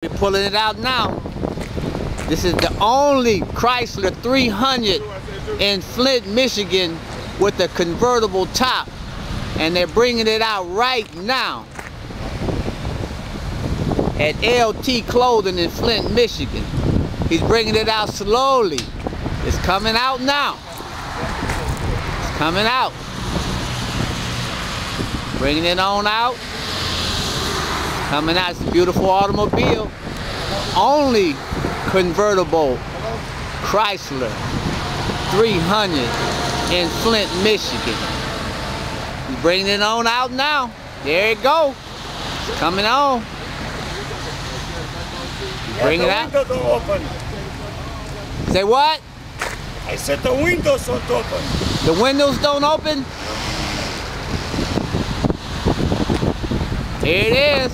We're pulling it out now. This is the only Chrysler 300 in Flint, Michigan with a convertible top. And they're bringing it out right now at LT Clothing in Flint, Michigan. He's bringing it out slowly. It's coming out now. It's coming out. Bringing it on out. Coming out. It's a beautiful automobile. Only convertible Chrysler 300 in Flint, Michigan. He's bringing it on out now. There it goes. It's coming on. Bring it out. The windows don't open. Say what? I said the windows don't open. The windows don't open? Here it is.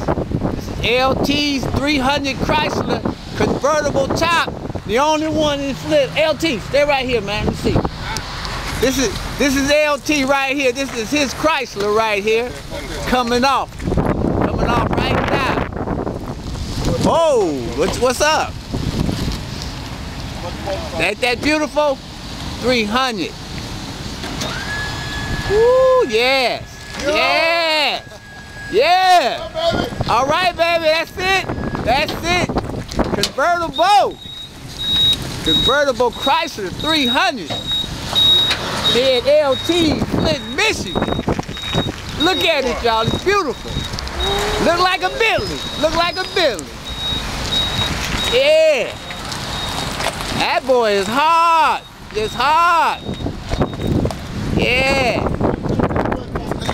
This is LT's 300 Chrysler convertible top. The only one in Flint. LT, stay right here, man. Let's see. This is LT right here. This is his Chrysler right here. Coming off. Coming off right now. Whoa, what's up? Ain't that beautiful? 300. Woo, yes. Yes. Yeah. All right, baby, that's it. That's it. Convertible. Convertible Chrysler 300. Here at LT, Flint, Michigan. Look at it, y'all. It's beautiful. Look like a Bentley. Look like a Bentley. Yeah. That boy is hard. It's hard. Yeah.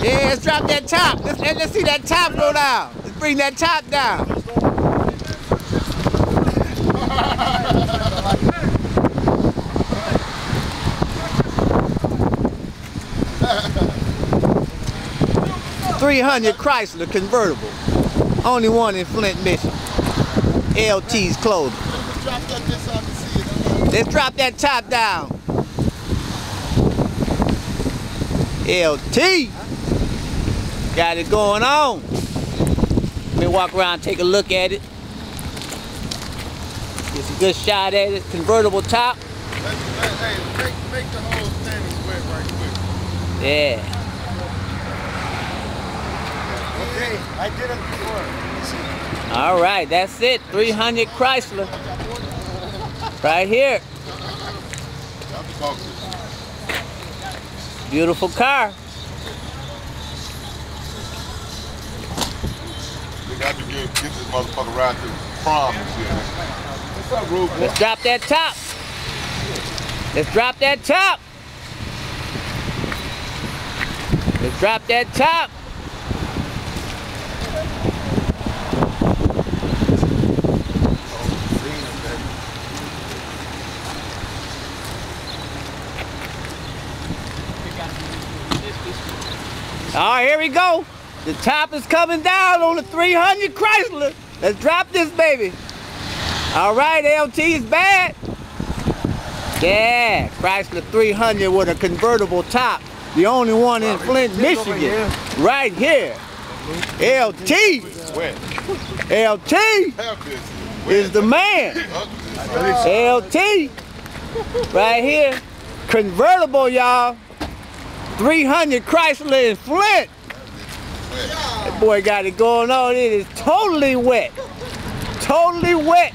Yeah, let's drop that top. Let's see that top go down. Let's bring that top down. $300 Chrysler convertible. Only one in Flint, Michigan. LT's Clothing. Let's drop that top down. LT. Got it going on. Let me walk around and take a look at it. Get a good shot at it. Convertible top. Hey, make the whole standing sweat right quick. Yeah. Okay, I did it before. All right, that's it. 300 Chrysler. Right here. Beautiful car. They got to get this motherfucker right to prom and shit. What's up, Rude Boy? Let's drop that top. Let's drop that top. Let's drop that top. All right, here we go. The top is coming down on the 300 Chrysler. Let's drop this baby. All right, LT is bad. Yeah, Chrysler 300 with a convertible top. The only one in Flint, Michigan. Right here. LT. LT is the man. LT. Right here. Convertible, y'all. 300 Chrysler in Flint. That boy got it going on. It is totally wet. Totally wet.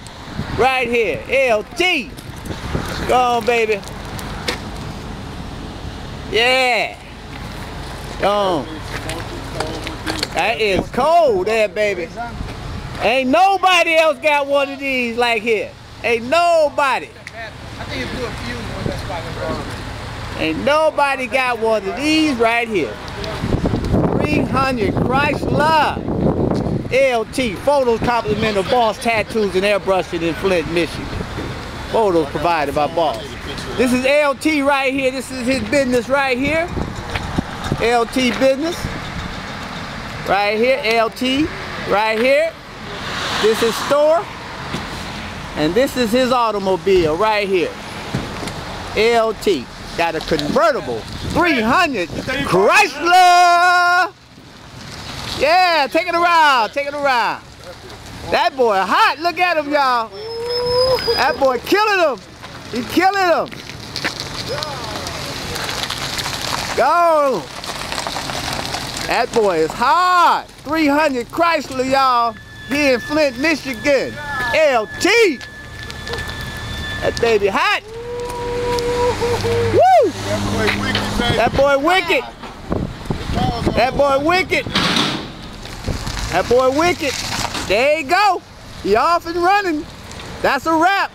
Right here. LT. Go on, baby. Yeah. Go on. That is cold there, baby. Ain't nobody else got one of these like here. Ain't nobody. I think it blew a fuse on that spot. Ain't nobody got one of these right here. 300 Chrysler. LT. Photos compliment of Boss Tattoos and Airbrushing in Flint, Michigan. Photos provided by Boss. This is LT right here. This is his business right here. LT business. Right here. LT. Right here. This is store. And this is his automobile right here. LT. Got a convertible 300 Chrysler. Yeah, take it around, take it around. That boy hot. Look at him, y'all. That boy killing him. He killing him. Go. That boy is hard. 300 Chrysler, y'all. Here in Flint, Michigan. LT. That baby hot. Woo. That boy wicked. That boy wicked. That boy wicked. There you go. He off and running. That's a wrap.